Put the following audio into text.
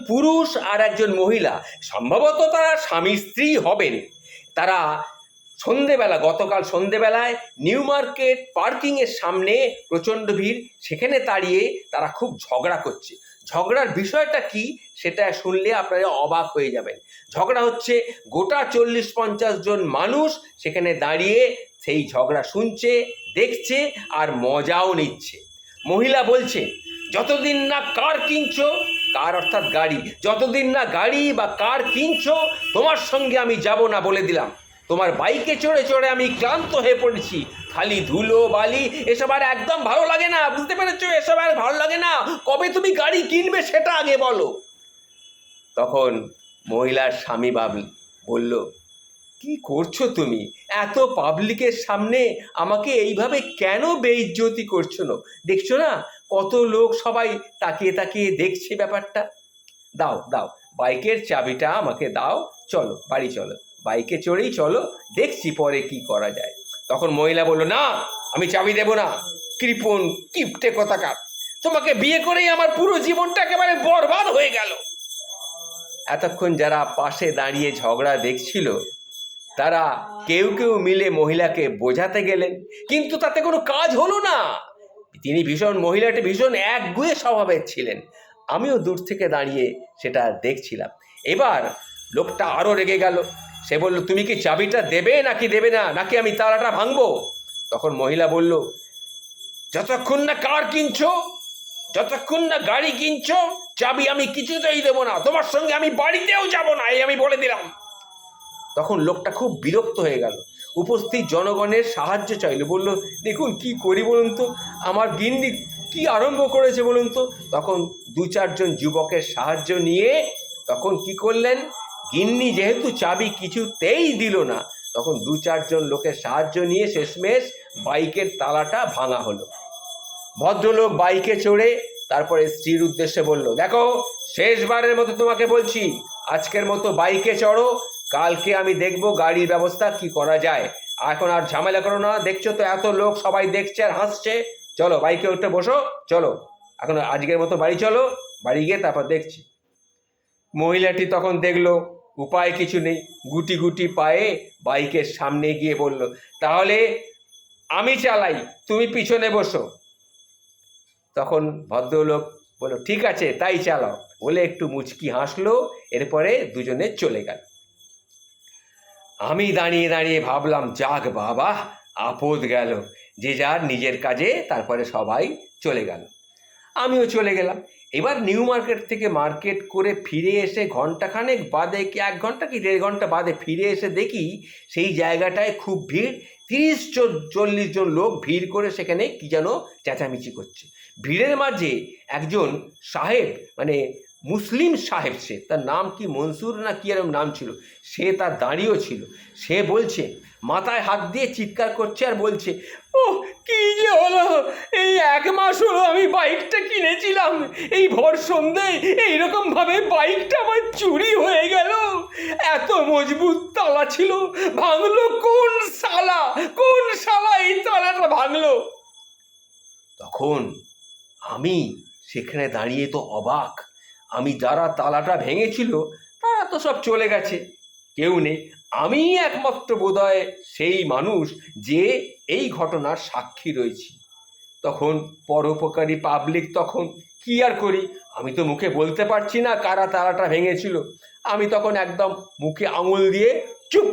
পুরুষ আর একজন মহিলা, সম্ভবত তারা স্বামী স্ত্রী হবেন। তারা গতকাল সন্ধেবেলায় নিউ মার্কেট পার্কিংয়ের সামনে প্রচণ্ড ভিড়, সেখানে দাঁড়িয়ে তারা খুব ঝগড়া করছে। ঝগড়ার বিষয়টা কি সেটা শুনলে আপনারা অবাক হয়ে যাবেন। ঝগড়া হচ্ছে, গোটা 40-50 জন মানুষ সেখানে দাঁড়িয়ে সেই ঝগড়া শুনছে, দেখছে আর মজাও নিচ্ছে। মহিলা বলছে, যতদিন না কার কিনছো, কার অর্থাৎ গাড়ি, যতদিন না গাড়ি বা কার কিনছো তোমার সঙ্গে আমি যাব না বলে দিলাম। তোমার বাইকে চড়ে চড়ে আমি ক্লান্ত হয়ে পড়েছি, খালি ধুলো বালি, এসব আর একদম ভালো লাগে না, বুঝতে পেরেছো? এসব আর ভালো লাগে না, কবে তুমি গাড়ি কিনবে সেটা আগে বলো। তখন মহিলার স্বামী বলল, কি করছো তুমি? এত পাবলিকের সামনে আমাকে এইভাবে কেন বেইজ্জতি করছো? না দেখছো না কত লোক সবাই তাকিয়ে তাকিয়ে দেখছে ব্যাপারটা? দাও দাও, বাইকের চাবিটা আমাকে দাও, চলো বাড়ি চলো, বাইকে চড়েই চলো, দেখছি পরে কি করা যায়। তখন মহিলা বলল, না, আমি চাবি দেব না, কৃপণ কিপটে কথাকার, তোমাকে বিয়ে করেই আমার পুরো জীবনটা একেবারে বরবাদ হয়ে গেল। এতক্ষণ যারা পাশে দাঁড়িয়ে ঝগড়া দেখছিল তারা কেউ কেউ মিলে মহিলাকে বোঝাতে গেলেন, কিন্তু তাতে কোনো কাজ হলো না। মহিলাটি ভীষণ একগুঁয়ে স্বভাবের ছিলেন। আমিও দূর থেকে দাঁড়িয়ে সেটা দেখছিলাম। এবার লোকটা আরও রেগে গেল। সে বলল, তুমি কি চাবিটা দেবে নাকি দেবে না, নাকি আমি তালাটা ভাঙবো? তখন মহিলা বলল, যতক্ষণ না কার কিনছো, যতক্ষণ না গাড়ি কিনছো, চাবি আমি কিছুতেই দেবো না, তোমার সঙ্গে আমি বাড়িতেও যাব না, এই আমি বলে দিলাম। তখন লোকটা খুব বিরক্ত হয়ে গেল, উপস্থিত জনগণের সাহায্য চাইল, বলল, দেখুন কি করি বলুন তো, আমার গিন্নি কি আরম্ভ করেছে বলুন তো। তখন 2-4 জন যুবকের সাহায্য নিয়ে তখন কি করলেন, গিন্নি যেহেতু চাবি কিছুতেই দিল না, তখন 2-4 জন লোকের সাহায্য নিয়ে শেষমেশ বাইকের তালাটা ভাঙা হলো। ভদ্রলোক বাইকে চড়ে তারপরে স্ত্রীর উদ্দেশ্যে বলল, দেখো, শেষবারের মতো তোমাকে বলছি, আজকের মতো বাইকে চড়ো, কালকে আমি দেখব গাড়ির ব্যবস্থা কি করা যায়। এখন আর ঝামেলা করো না, দেখছো তো এত লোক সবাই দেখছে আর হাসছে, চলো বাইকে উঠে বসো, চলো এখন আজকের মতো বাড়ি চলো, বাড়ি গিয়ে তারপর দেখছি। মহিলাটি তখন দেখলো উপায় কিছু নেই, গুটি গুটি পায়ে বাইকের সামনে গিয়ে বলল, তাহলে আমি চালাই, তুমি পিছনে বসো। তখন ভদ্রলোক বলল, ঠিক আছে তাই চালাও, বলে একটু মুচকি হাসলো, এরপরে দুজনে চলে গেল। আমি দাঁড়িয়ে দাঁড়িয়ে ভাবলাম, যাক বাবা, আপদ গেল, যে যার নিজের কাজে তারপরে সবাই চলে গেল, আমিও চলে গেলাম। এবার নিউ মার্কেট থেকে মার্কেট করে ফিরে এসে ঘন্টাখানেক বাদে, কি 1 ঘন্টা কি 1.5 ঘন্টা বাদে ফিরে এসে দেখি সেই জায়গাটায় খুব ভিড়, 30-40 জন লোক ভিড় করে সেখানে কি যেন চেঁচামেচি করছে। ভিড়ের মাঝে একজন সাহেব, মানে মুসলিম সাহেব, সে তার নাম কি মনসুর না কি এরকম নাম ছিল, সে তার দাঁড়িয়েও ছিল। সে বলছে, মাথায় হাত দিয়ে চিৎকার করছে আর বলছে, ও কি যে হলো, এই 1 মাস হলো আমি বাইকটা কিনেছিলাম, এই ভোর সন্ধ্যায় এইরকমভাবে বাইকটা আমার চুরি হয়ে গেল, এত মজবুত তালা ছিল, ভাঙলো কোন শালা, কোন শালা এই তালাটা ভাঙলো? তখন আমি সেখানে দাঁড়িয়ে তো অবাক, আমি যারা তালাটা ভেঙেছিল তারা তো সব চলে গেছে, কেউ নেই, আমি একমাত্র বোধহয় সেই মানুষ যে এই ঘটনার সাক্ষী রয়েছি। তখন পরোপকারী পাবলিক, তখন কি আর করি, আমি তো মুখে বলতে পারছি না কারা তালাটা ভেঙেছিল, আমি তখন একদম মুখে আঙুল দিয়ে চুপ